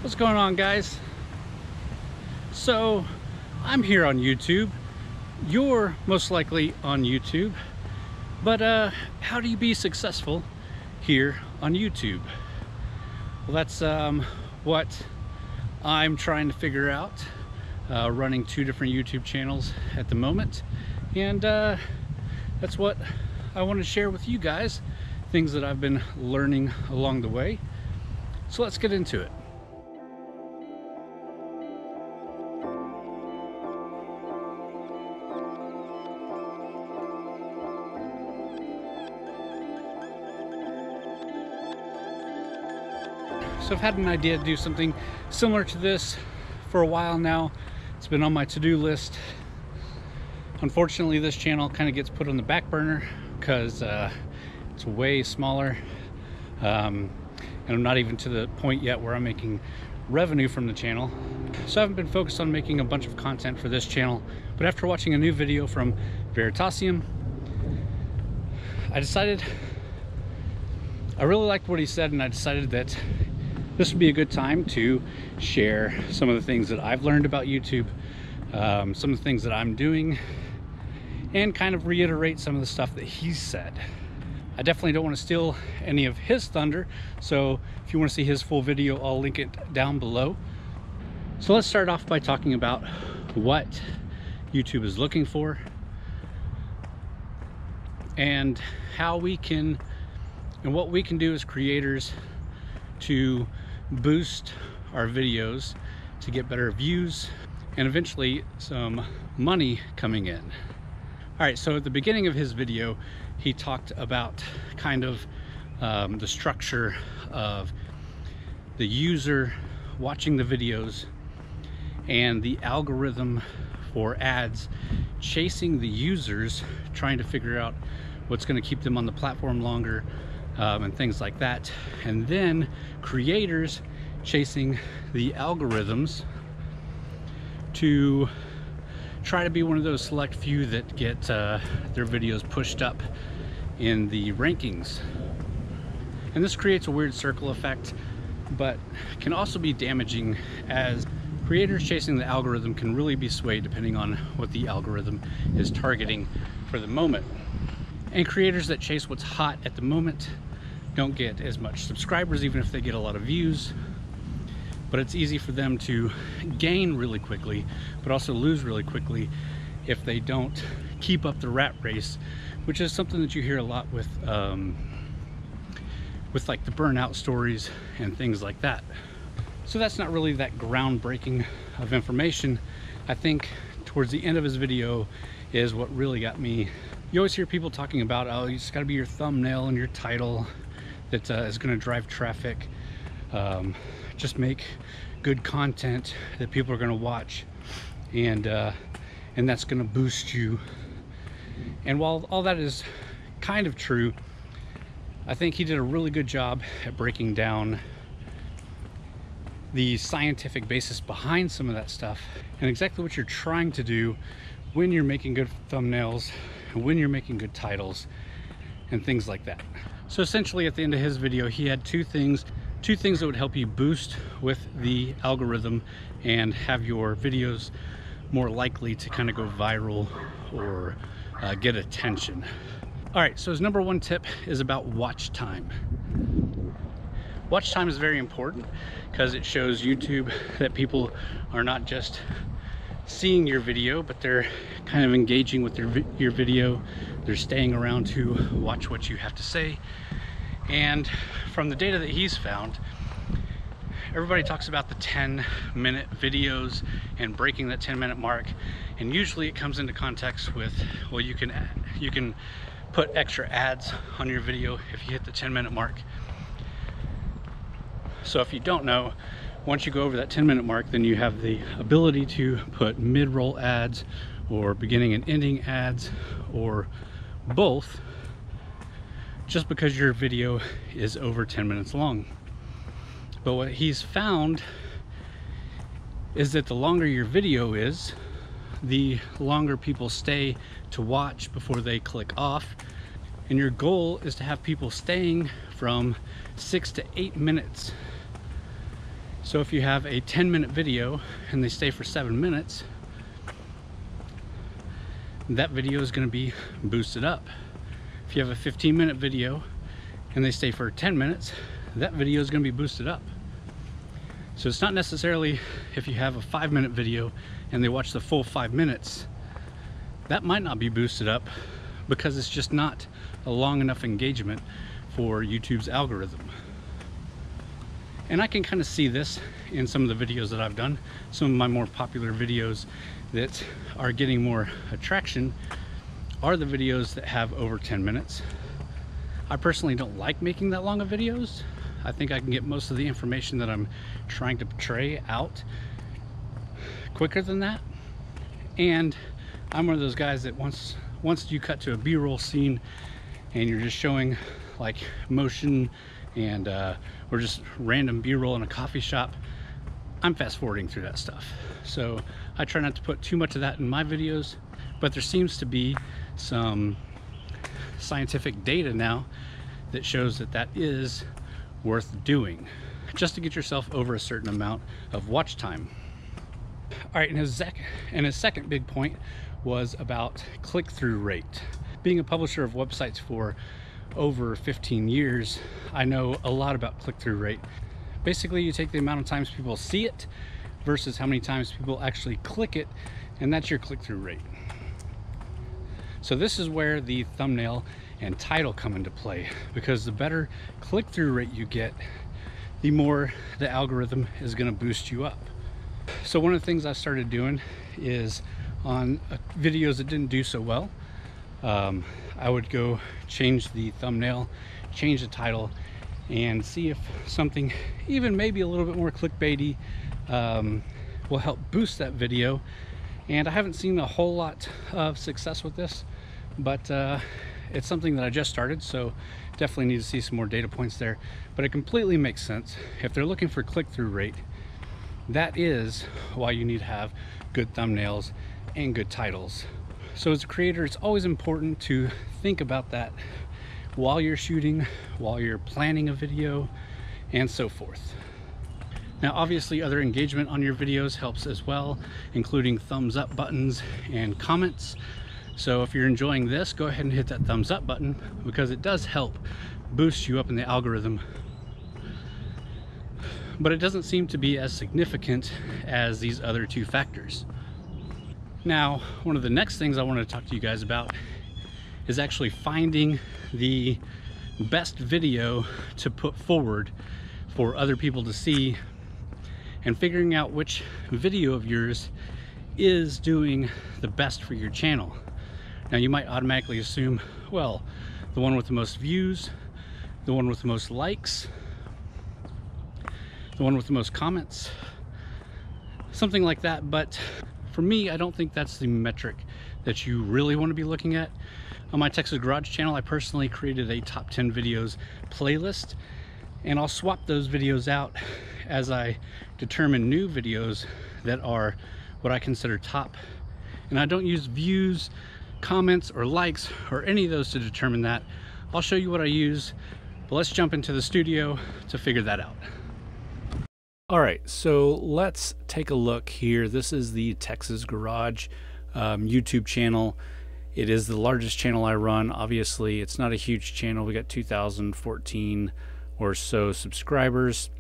What's going on, guys? So I'm here on YouTube. You're most likely on YouTube, but how do you be successful here on YouTube? Well, that's what I'm trying to figure out, running 2 different YouTube channels at the moment, and that's what I want to share with you guys, things that I've been learning along the way. So let's get into it. So I've had an idea to do something similar to this for a while now. It's been on my to-do list. Unfortunately, this channel kind of gets put on the back burner because it's way smaller. And I'm not even to the point yet where I'm making revenue from the channel. So I haven't been focused on making a bunch of content for this channel. But after watching a new video from Veritasium, I really liked what he said, and I decided that this would be a good time to share some of the things that I've learned about YouTube, some of the things that I'm doing, and kind of reiterate some of the stuff that he's said. I definitely don't want to steal any of his thunder, so if you want to see his full video, I'll link it down below. So let's start off by talking about what YouTube is looking for and how we can, and what we can do as creators to boost our videos to get better views and eventually some money coming in. All right, so at the beginning of his video, he talked about kind of the structure of the user watching the videos and the algorithm for ads chasing the users, trying to figure out what's going to keep them on the platform longer, and things like that, and then creators chasing the algorithms to try to be one of those select few that get their videos pushed up in the rankings. And this creates a weird circle effect, but can also be damaging, as creators chasing the algorithm can really be swayed depending on what the algorithm is targeting for the moment. And creators that chase what's hot at the moment don't get as much subscribers, even if they get a lot of views. But it's easy for them to gain really quickly, but also lose really quickly if they don't keep up the rat race, which is something that you hear a lot with like the burnout stories and things like that. So that's not really that groundbreaking of information. I think towards the end of his video is what really got me. You always hear people talking about, oh, you just got to be your thumbnail and your title that is going to drive traffic. Just make good content that people are going to watch, and that's going to boost you. And while all that is kind of true, I think he did a really good job at breaking down the scientific basis behind some of that stuff and exactly what you're trying to do when you're making good thumbnails and when you're making good titles and things like that. So essentially at the end of his video, he had two things that would help you boost with the algorithm and have your videos more likely to kind of go viral or get attention. All right, so his number 1 tip is about watch time. Watch time is very important because it shows YouTube that people are not just seeing your video, but they're kind of engaging with your video. They're staying around to watch what you have to say. And from the data that he's found, everybody talks about the 10-minute videos and breaking that 10-minute mark, and usually it comes into context with, well, you can put extra ads on your video if you hit the 10-minute mark. So if you don't know, once you go over that 10-minute mark, then you have the ability to put mid-roll ads or beginning and ending ads or both, just because your video is over 10 minutes long. But what he's found is that the longer your video is, the longer people stay to watch before they click off. And your goal is to have people staying from 6 to 8 minutes So if you have a 10-minute video and they stay for 7 minutes, that video is going to be boosted up. If you have a 15-minute video and they stay for 10 minutes, that video is going to be boosted up. So it's not necessarily if you have a 5-minute video and they watch the full 5 minutes, that might not be boosted up because it's just not a long enough engagement for YouTube's algorithm. And I can kind of see this in some of the videos that I've done. Some of my more popular videos that are getting more attraction are the videos that have over 10 minutes. I personally don't like making that long of videos. I think I can get most of the information that I'm trying to portray out quicker than that. And I'm one of those guys that once you cut to a B-roll scene and you're just showing like motion and or just random B-roll in a coffee shop, I'm fast forwarding through that stuff. So I try not to put too much of that in my videos, but there seems to be some scientific data now that shows that that is worth doing just to get yourself over a certain amount of watch time. All right, and his second big point was about click-through rate. Being a publisher of websites for over 15 years, I know a lot about click-through rate. Basically, you take the amount of times people see it versus how many times people actually click it, and that's your click-through rate. So this is where the thumbnail and title come into play, because the better click-through rate you get, the more the algorithm is going to boost you up. So one of the things I started doing is on videos that didn't do so well, I would go change the thumbnail, change the title, and see if something even maybe a little bit more clickbaity will help boost that video. And I haven't seen a whole lot of success with this, but it's something that I just started, so definitely need to see some more data points there. But it completely makes sense. If they're looking for click-through rate, that is why you need to have good thumbnails and good titles. So as a creator, it's always important to think about that while you're shooting, while you're planning a video, and so forth. Now, obviously, other engagement on your videos helps as well, including thumbs up buttons and comments. So if you're enjoying this, go ahead and hit that thumbs up button, because it does help boost you up in the algorithm. But it doesn't seem to be as significant as these other two factors. Now, one of the next things I want to talk to you guys about is actually finding the best video to put forward for other people to see, and figuring out which video of yours is doing the best for your channel. Now, you might automatically assume, well, the one with the most views, the one with the most likes, the one with the most comments, something like that. But for me, I don't think that's the metric that you really want to be looking at. On my Texas Garage channel, I personally created a top 10 videos playlist, and I'll swap those videos out as I determine new videos that are what I consider top. And I don't use views, comments, or likes, or any of those to determine that. I'll show you what I use, but let's jump into the studio to figure that out. All right, so let's take a look here. This is the Texas Garage YouTube channel. It is the largest channel I run. Obviously, it's not a huge channel. We got 2014 or so subscribers.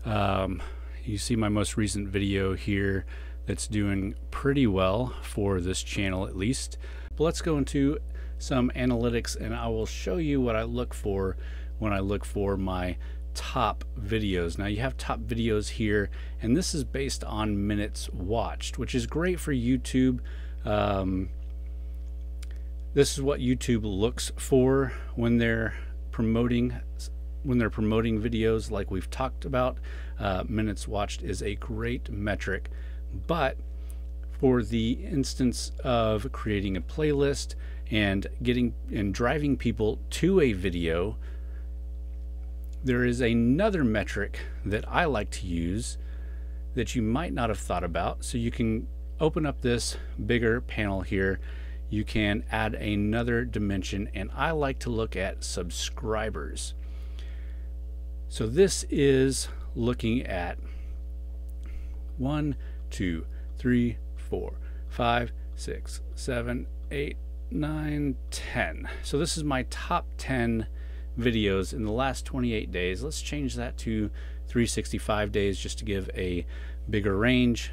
You see my most recent video here that's doing pretty well for this channel, at least. But let's go into some analytics, and I will show you what I look for when I look for my top videos. Now, you have top videos here, and this is based on minutes watched, which is great for YouTube. This is what YouTube looks for when they're promoting videos, like we've talked about. Minutes watched is a great metric, but for the instance of creating a playlist and driving people to a video, there is another metric that I like to use that you might not have thought about. So you can open up this bigger panel here. You can add another dimension, and I like to look at subscribers. So this is looking at 1, 2, 3, 4, 5, 6, 7, 8, 9, 10. So this is my top 10 videos in the last 28 days. Let's change that to 365 days just to give a bigger range.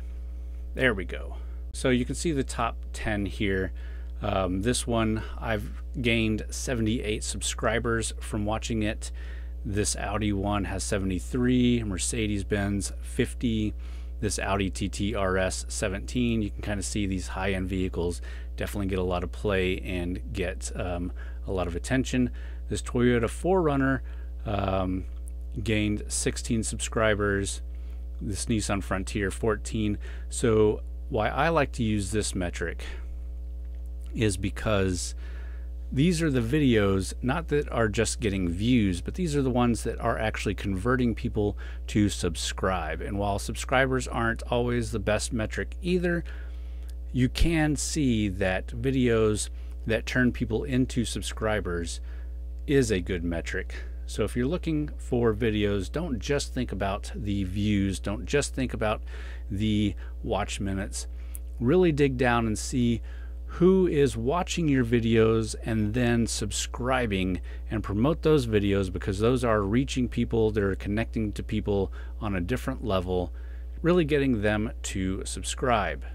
There we go. So you can see the top 10 here. This one, I've gained 78 subscribers from watching it. This Audi one has 73, Mercedes-Benz 50, this Audi TT RS 17. You can kind of see these high-end vehicles definitely get a lot of play and get a lot of attention. This Toyota 4Runner gained 16 subscribers. This Nissan Frontier 14. So why I like to use this metric is because these are the videos, not that are just getting views, but these are the ones that are actually converting people to subscribe. And while subscribers aren't always the best metric either, you can see that videos that turn people into subscribers is a good metric. So if you're looking for videos, don't just think about the views, don't just think about the watch minutes. Really dig down and see who is watching your videos and then subscribing, and promote those videos, because those are reaching people, they're connecting to people on a different level, really getting them to subscribe.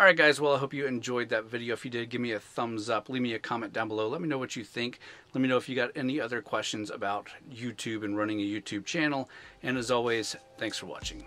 Alright guys, well I hope you enjoyed that video. If you did, give me a thumbs up, leave me a comment down below, let me know what you think, let me know if you got any other questions about YouTube and running a YouTube channel, and as always, thanks for watching.